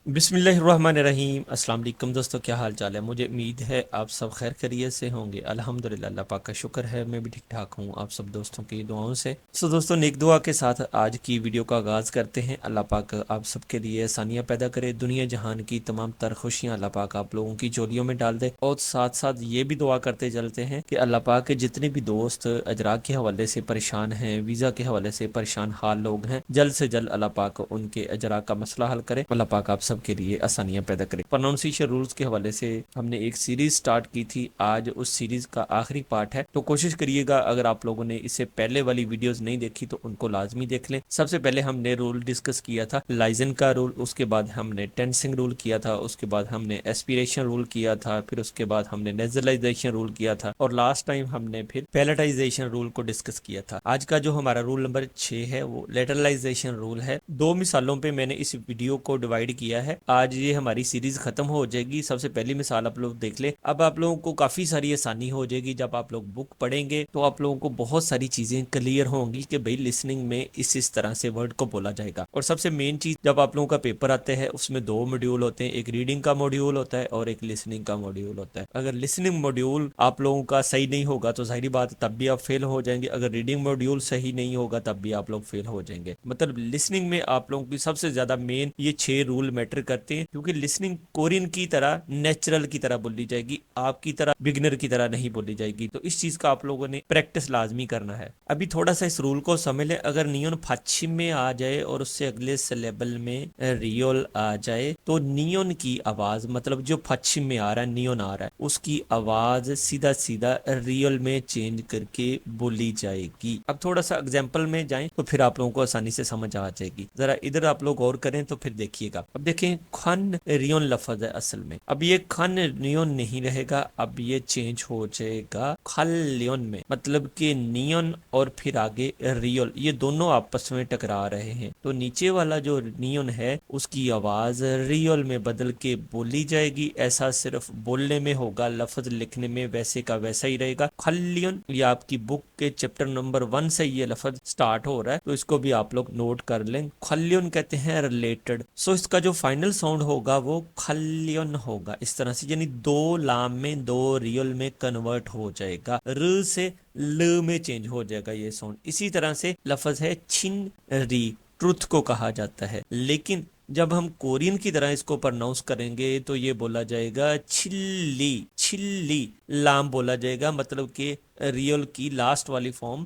बिस्मिल्लाहिर्रहमानिर्रहीम। अस्सलाम वालेकुम दोस्तों, क्या हाल चाल है। मुझे उम्मीद है आप सब खैर खैरियत से होंगे। अल्हम्दुलिल्लाह, अल्लाह पाक का शुक्र है, मैं भी ठीक ठाक हूँ आप सब दोस्तों की दुआओं से। सो दोस्तों, नेक दुआ के साथ आज की वीडियो का आगाज़ करते हैं। अल्लाह पाक आप सबके लिए आसानियाँ पैदा करे, दुनिया जहान की तमाम तर खुशियाँ अल्लाह पाक आप लोगों की झोलियों में डाल दे। और साथ साथ ये भी दुआ करते चलते हैं कि अल्लाह पाक के जितने भी दोस्त अजराक के हवाले से परेशान हैं, वीज़ा के हवाले से परेशान हाल लोग हैं, जल्द से जल्द अल्लाह पाक उनके अजराक का मसला हल करे। अल्लाह पाक आप सबके लिए आसानियां पैदा करे। प्रोनाउंसिएशन रूल्स के हवाले से हमने एक सीरीज स्टार्ट की थी, आज उस सीरीज का आखिरी पार्ट है। तो कोशिश करिएगा, अगर आप लोगों ने इससे पहले वाली वीडियोस नहीं देखी तो उनको लाजमी देख लें। सबसे पहले हमने रूल डिस्कस किया था लाइजन का रूल, उसके बाद हमने टेंसिंग रूल किया था, उसके बाद हमने एस्पिरेशन रूल किया था, फिर उसके बाद हमने नेजलाइजेशन रूल किया था, और लास्ट टाइम हमने फिर पैलेटाइजेशन रूल को डिस्कस किया था। आज का जो हमारा रूल नंबर 6 है वो लेटरलाइजेशन रूल है। दो मिसालों पे मैंने इस वीडियो को डिवाइड किया है। आज ये हमारी सीरीज खत्म हो जाएगी। सबसे पहली मिसाल आप लोग देख ले। अब आप लोगों को काफी सारी आसानी हो जाएगी। जब आप लोग बुक पढ़ेंगे तो आप लोगों को बहुत सारी चीजें क्लियर होंगी कि भाई लिसनिंग में इस तरह से वर्ड को बोला जाएगा। और सबसे मेन चीज, जब आप लोगों का पेपर आते हैं उसमें दो मॉड्यूल होते हैं, एक रीडिंग का मॉड्यूल होता है और एक लिसनिंग का मॉड्यूल होता है। अगर लिसनिंग मॉड्यूल आप लोगों का सही नहीं होगा तो जाहिर बात तब भी आप फेल हो जाएंगे। अगर रीडिंग मॉड्यूल सही नहीं होगा तब भी आप लोग फेल हो जाएंगे। मतलब लिसनिंग में आप लोगों की सबसे ज्यादा मेन ये 6 रूल मैटर करते हैं, क्योंकि लिसनिंग कोरियन की तरह नेचुरल की तरह बोली जाएगी, आपकी तरह बिगिनर की तरह नहीं बोली जाएगी। तो इस चीज का आप लोगों ने प्रैक्टिस लाजमी करना है। अभी थोड़ा सा इस रूल को समझ लें। अगर नियन पश्चिम में आ जाए और उससे अगले सिलेबल में रियल आ जाए तो नियन की आवाज, मतलब जो पश्चिम में आ रहा है, नियन आ रहा है, उसकी आवाज सीधा सीधा रियल में चेंज करके बोली जाएगी। अब थोड़ा सा एग्जाम्पल में जाएं तो फिर आप लोगों को आसानी से समझ आ जाएगी। जरा इधर आप लोग गौर करें तो फिर देखिएगा। अब देखें, खन रियोन लफ्ज है असल में। अब ये खन रियोन नहीं रहेगा, अब ये चेंज हो जाएगा खलियन में। मतलब कि नियन और फिर आगे रियल, ये दोनों आपस में टकरा रहे हैं। तो नीचे वाला जो नियन है उसकी आवाज रियल में बदल के बोली जाएगी। ऐसा सिर्फ बोलने में होगा, लफ्ज लिखने में वैसे का वैसा ही रहेगा। खलियन, ये आपकी बुक के चैप्टर नंबर 1 से ये लफ्ज स्टार्ट हो रहा है, तो इसको भी आप लोग नोट कर लें। खलियन कहते हैं रिलेटेड। सो इसका जो फाइनल साउंड होगा वो खलियन होगा, इस तरह से, यानी दो लाम में दो रियल में कन्वर्ट हो जाएगा। र से ल में चेंज हो जाएगा ये साउंड। इसी तरह से लफ्ज है छिन री, ट्रुथ को कहा जाता है, लेकिन जब हम कोरियन की तरह इसको प्रोनाउंस करेंगे तो ये बोला जाएगा छिल्ली। छिल्ली लाम बोला जाएगा, मतलब कि रियल की लास्ट वाली फॉर्म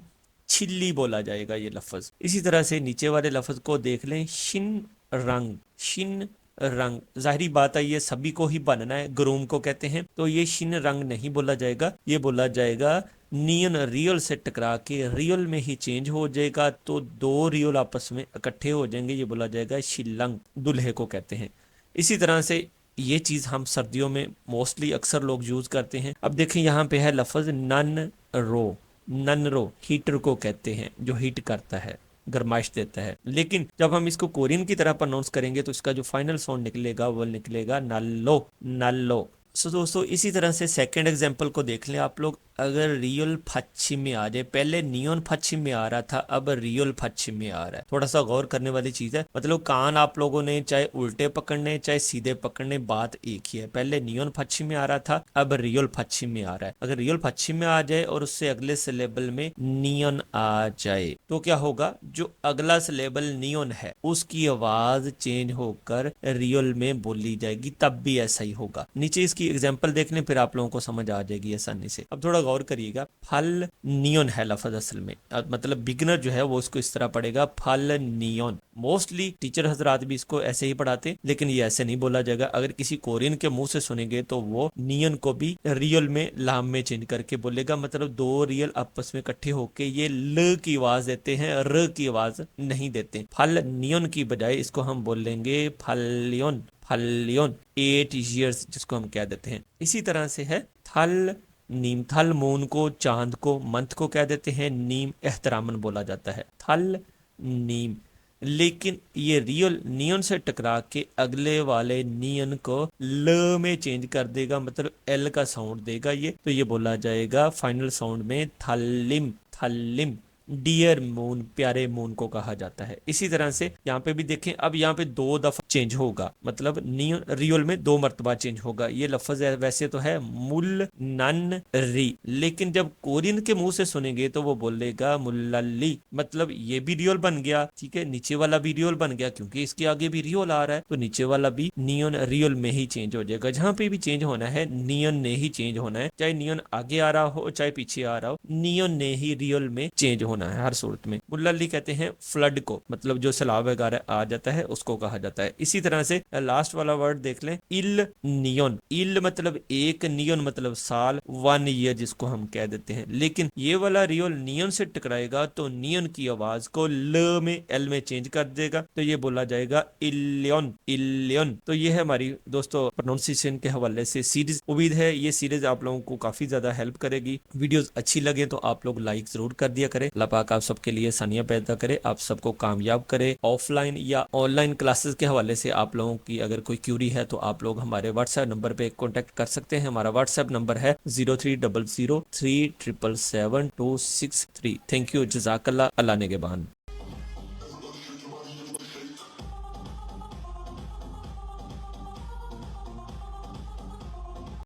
छिल्ली बोला जाएगा ये लफ्ज। इसी तरह से नीचे वाले लफ्ज को देख लें, शिन रंग। शिन रंग, जाहिरी बात है ये सभी को ही बनना है, ग्रूम को कहते हैं, तो ये शिन रंग नहीं बोला जाएगा, ये बोला जाएगा नियन रियल से टकरा के रियल में ही चेंज हो जाएगा। तो दो रियल आपस में इकट्ठे हो जाएंगे, ये बोला जाएगा शिलंग, दुल्हे को कहते हैं। इसी तरह से ये चीज हम सर्दियों में मोस्टली अक्सर लोग यूज करते हैं। अब देखें, यहाँ पे है लफ्ज नन रो। नन रो हीटर को कहते हैं, जो हीट करता है, गरमाइश देता है। लेकिन जब हम इसको कोरियन की तरह प्रोनाउंस करेंगे तो इसका जो फाइनल साउंड निकलेगा वो निकलेगा नल्लो। नल्लो। सो दोस्तों, इसी तरह से सेकंड एग्जांपल को देख लें आप लोग। अगर रियल पश्चिम में आ जाए, पहले नियन पश्चिम में आ रहा था, अब रियल पश्चिम में आ रहा है, थोड़ा सा गौर करने वाली चीज है। मतलब कान आप लोगों ने चाहे उल्टे पकड़ने चाहे सीधे पकड़ने, बात एक ही है। पहले नियन पश्चिम में आ रहा था, अब रियल पश्चिम में आ रहा है। अगर रियल पश्चिम में आ जाए और उससे अगले सिलेबल में नियन आ जाए तो क्या होगा, जो अगला सिलेबल नियन है उसकी आवाज चेंज होकर रियल में बोली जाएगी, तब भी ऐसा ही होगा। नीचे इसकी एग्जाम्पल देख लें, फिर आप लोगों को समझ आ जाएगी आसानी से। अब थोड़ा गौर करिएगा, फल नियन है लफ्ज असल में, मतलब बिगनर जो है वो इसको इस तरह पढ़ेगा, फल नियन। मोस्टली टीचर हजरात भी इसको ऐसे ही पढ़ाते, लेकिन ये ऐसे नहीं बोला जाएगा। अगर किसी कोरियन के मुंह से सुनेंगे तो वो नियन को भी रियल में लाम में चेंज करके बोलेगा। मतलब दो रियल आपस में इकट्ठे होके ये ल की आवाज देते हैं, र की आवाज नहीं देते। फल नियन की बजाय इसको हम बोलेंगे फलियन। फलियन 8 ईयर्स जिसको हम कह देते हैं। इसी तरह से है थल नीम। थल मून को, चांद को, मंथ को कह देते हैं, नीम एहतरामन बोला जाता है, थल नीम। लेकिन ये रियल नियन से टकरा के अगले वाले नियन को ल में चेंज कर देगा, मतलब एल का साउंड देगा ये, तो ये बोला जाएगा फाइनल साउंड में थलिम। थलिम डियर मून, प्यारे मून को कहा जाता है। इसी तरह से यहाँ पे भी देखें, अब यहाँ पे दो दफा चेंज होगा, मतलब नियन रियल में 2 मरतबा चेंज होगा। ये लफ्ज वैसे तो है मुल नन री, लेकिन जब कोरियन के मुंह से सुनेंगे तो वो बोलेगा मुल्लली, मतलब ये भी रियल बन गया, ठीक है, नीचे वाला भी रियल बन गया क्योंकि इसके आगे भी रियल आ रहा है, तो नीचे वाला भी नियन रियल में ही चेंज हो जाएगा। जहां पे भी चेंज होना है नियन ने ही चेंज होना है, चाहे नियन आगे आ रहा हो चाहे पीछे आ रहा हो, नियन ने ही रियल में चेंज होना है हर सूरत में। मुल्लली कहते हैं फ्लड को, मतलब जो सैलाब वगैरह आ जाता है उसको कहा जाता है। इसी तरह से लास्ट वाला वर्ड देख लें, इल नियन। इल मतलब एक, नियन मतलब साल, 1 ईयर जिसको हम कह देते हैं, लेकिन ये वाला रियल नियन से टकराएगा तो नियन की आवाज को ल में एल में चेंज कर देगा, तो ये बोला जाएगा इलियन इलियन। तो ये है हमारी दोस्तों प्रोनाउंसिएशन के हवाले से सीरीज। उम्मीद है ये सीरीज आप लोगों को काफी ज्यादा हेल्प करेगी। वीडियोस अच्छी लगे तो आप लोग लाइक जरूर कर दिया करें। अल्लाह पाक आप सबके लिए आसानियां पैदा करे, आप सबको कामयाब करे। ऑफलाइन या ऑनलाइन क्लासेस के हवाले से आप लोगों की अगर कोई क्यूरी है तो आप लोग हमारे व्हाट्सएप नंबर पे कांटेक्ट कर सकते हैं। हमारा व्हाट्सएप नंबर है 030037777263। थैंक यू, जज़ाकल्लाह, अल्लाह निगहबान।